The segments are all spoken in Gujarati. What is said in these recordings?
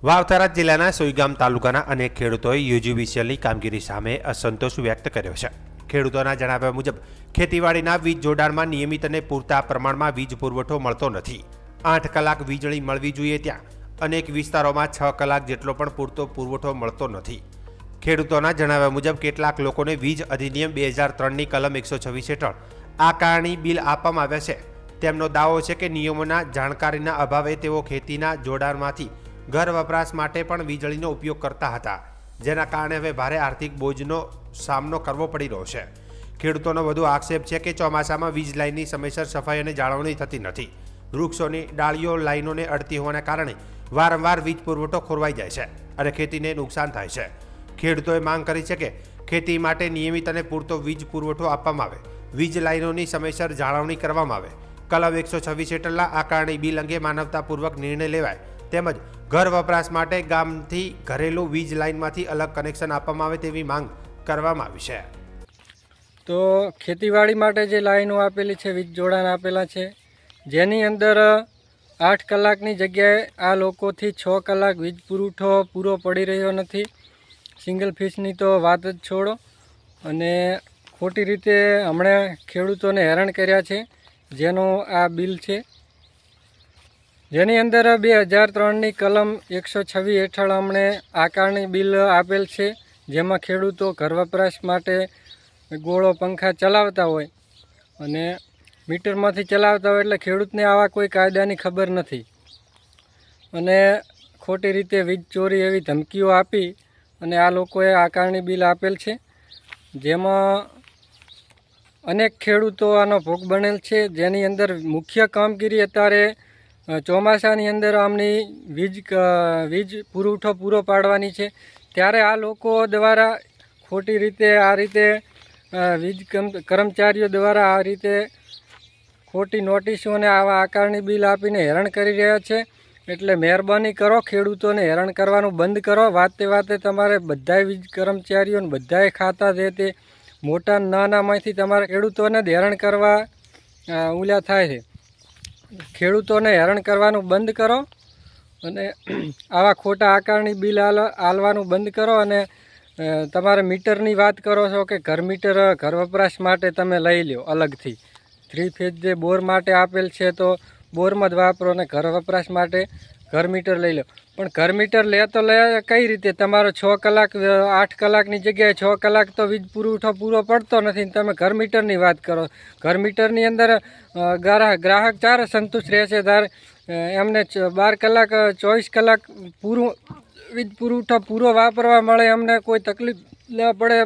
વાવથરા જિલ્લાના સોઈગામ તાલુકાના અનેક ખેડૂતોએ યુજીવીસીએલની કામગીરી સામે અસંતોષ વ્યક્ત કર્યો છે। ખેડૂતોના જણાવ્યા મુજબ ખેતીવાડીના વીજ જોડાણમાં નિયમિત અને પૂરતા પ્રમાણમાં વીજ પુરવઠો મળતો નથી। 8 કલાક વીજળી મળવી જોઈએ ત્યાં અનેક વિસ્તારોમાં 6 કલાક જેટલો પણ પૂરતો પુરવઠો મળતો નથી। ખેડૂતોના જણાવ્યા મુજબ કેટલાક લોકોને વીજ અધિનિયમ 2003ની કલમ 126 હેઠળ આકારણી બિલ આપવામાં આવ્યા છે। તેમનો દાવો છે કે નિયમોના જાણકારીના અભાવે તેઓ ખેતીના જોડાણમાંથી ઘર વપરાશ માટે પણ વીજળીનો ઉપયોગ કરતા હતા, જેના કારણે હવે ભારે આર્થિક બોજનો સામનો કરવો પડી રહ્યો છે। ખેડૂતોનો વધુ આક્ષેપ છે કે ચોમાસામાં વીજ લાઇનની સમયસર સફાઈ અને જાળવણી થતી નથી। વૃક્ષોની ડાળીઓ લાઇનોને અડતી હોવાના કારણે વારંવાર વીજ પુરવઠો ખોરવાઈ જાય છે અને ખેતીને નુકસાન થાય છે। ખેડૂતોએ માંગ કરી છે કે ખેતી માટે નિયમિત અને પૂરતો વીજ પુરવઠો આપવામાં આવે, વીજ લાઇનોની સમયસર જાળવણી કરવામાં આવે, કલમ 126 હેઠળના આકારણી બિલ અંગે માનવતાપૂર્વક નિર્ણય લેવાય, તેમજ ઘર વપરાશ માટે ગામથી ઘરેલું વીજ લાઇનમાંથી અલગ કનેક્શન આપવામાં આવે તેવી માંગ કરવામાં આવી છે। તો ખેતીવાડી માટે જે લાઈનો આપેલી છે, વીજ જોડાણ આપેલા છે, જેની અંદર 8 કલાકની જગ્યાએ આ લોકોથી 6 કલાક વીજ પુરવઠો પૂરો પડી રહ્યો નથી। સિંગલ ફીસની તો વાત જ છોડો, અને ખોટી રીતે હમણાં ખેડૂતોને હેરાન કર્યા છે, જેનો આ બિલ છે, જેની અંદર 2003ની કલમ 126 હેઠળ અમને આકારણી બિલ આપેલ છે, જેમાં ખેડૂતો ઘર વપરાશ માટે ગોળો પંખા ચલાવતા હોય અને મીટરમાંથી ચલાવતા હોય, એટલે ખેડૂતને આવા કોઈ કાયદાની ખબર નથી અને ખોટી રીતે વીજ ચોરી એવી ધમકીઓ આપી અને આ લોકોએ આકારણી બિલ આપેલ છે, જેમાં અનેક ખેડૂતો આનો ભોગ બનેલ છે। જેની અંદર મુખ્ય કામગીરી અત્યારે ચોમાસાની અંદર આમની વીજ પુરવઠો પૂરો પાડવાની છે, ત્યારે આ લોકો દ્વારા ખોટી રીતે આ રીતે વીજ કર્મચારીઓ દ્વારા આ રીતે ખોટી નોટિસો અને આવા આકારણી બિલ આપીને હેરાન કરી રહ્યા છે। એટલે મહેરબાની કરો, ખેડૂતોને હેરાન કરવાનું બંધ કરો। વાતે વાતે તમારે બધાય વીજ કર્મચારીઓને બધાય ખાતા જે તે મોટા નાનામાંથી તમારે ખેડૂતોને જ હેરાન કરવા ઉલ્યા થાય છે। ખેડૂતોને હેરાન કરવાનું બંધ કરો અને આવા ખોટા આકારણી બિલ આલવાનું બંધ કરો। અને તમારે મીટરની વાત કરો છો કે ઘર મીટર ઘર વપરાશ માટે તમે લઈ લો અલગથી, 3 ફેઝ જે બોર માટે આપેલ છે તો બોરમાં જ વાપરો, અને ઘર વપરાશ માટે ઘર મીટર લઈ લો। પણ ઘર મીટર લે તો લે કઈ રીતે? તમારો 6 કલાક 8 કલાકની જગ્યાએ 6 કલાક તો વીજ પુરવઠો પૂરો પડતો નથી, તમે ઘર મીટરની વાત કરો। ઘર મીટરની અંદર ગ્રાહક ચારે સંતુષ્ટ રહેશે, ત્યારે એમને 12 કલાક 24 કલાક પૂરું વીજ પુરવઠો પૂરો વાપરવા મળે, એમને કોઈ તકલીફ ના પડે,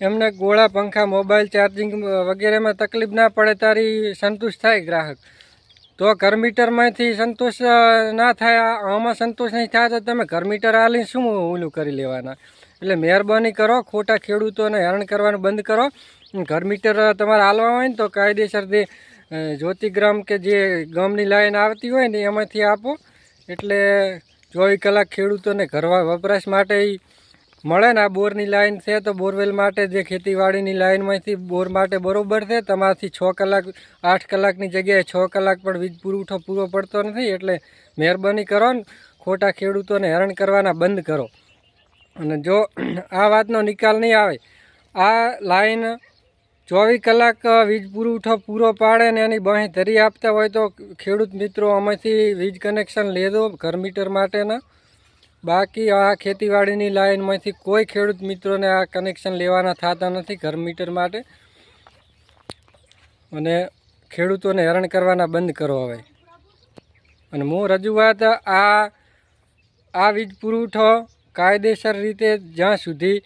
એમને ગોળા પંખા મોબાઈલ ચાર્જિંગ વગેરેમાં તકલીફ ના પડે, તારી સંતુષ્ટ થાય ગ્રાહક। તો ઘર મીટરમાંથી સંતોષ ના થાય, આમાં સંતોષ નહીં થાય તો તમે ઘર મીટર આલીને શું ઓલું કરી લેવાના? એટલે મહેરબાની કરો, ખોટા ખેડૂતોને હેરાન કરવાનું બંધ કરો। ઘર મીટર તમારે આલવા હોય ને તો કાયદેસરથી જ્યોતિગ્રામ કે જે ગામની લાઈન આવતી હોય ને એમાંથી આપો, એટલે 24 કલાક ખેડૂતોને ઘર વપરાશ માટે મળે ને। આ બોરની લાઈન છે તો બોરવેલ માટે જે ખેતીવાડીની લાઈનમાંથી બોર માટે બરાબર છે, તમારાથી 6 કલાક 8 કલાકની જગ્યાએ 6 કલાક પણ વીજ પુરવઠો પૂરો પડતો નથી। એટલે મહેરબાની કરો ને ખોટા ખેડૂતોને હેરાન કરવાના બંધ કરો। અને જો આ વાતનો નિકાલ નહીં આવે, આ લાઈન 24 કલાક વીજ પુરવઠો પૂરો પાડે ને એની બાંહે ધરી આપતા હોય તો ખેડૂત મિત્રો આમાંથી વીજ કનેક્શન લેજો ઘર મીટર માટેના। બાકી આ ખેતીવાડીની લાઈનમાંથી કોઈ ખેડૂત મિત્રોને આ કનેક્શન લેવાના થતા નથી ઘર મીટર માટે, અને ખેડૂતોને હેરાન કરવાના બંધ કરો હવે। અને હું રજૂઆત આ વીજ પુરવઠો કાયદેસર રીતે જ્યાં સુધી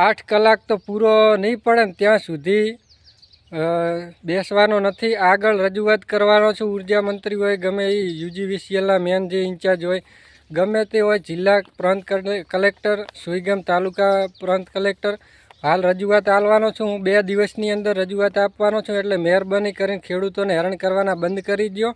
8 કલાક તો પૂરો નહીં પડે ને ત્યાં સુધી બેસવાનો નથી। આગળ રજૂઆત કરવાનો છું, ઉર્જા મંત્રી હોય, ગમે એ યુજીવીસીએલના મેન જે ઇન્ચાર્જ હોય, ગમે તે હોય, જિલ્લા પ્રાંત કલેક્ટર, સોઈગામ તાલુકા પ્રાંત કલેક્ટર, હાલ રજૂઆત આપવાનો છું હું। 2 દિવસની અંદર રજૂઆત આપવાનો છું, એટલે મહેરબાની કરીને ખેડૂતોને હેરાન કરવાના બંધ કરી દો।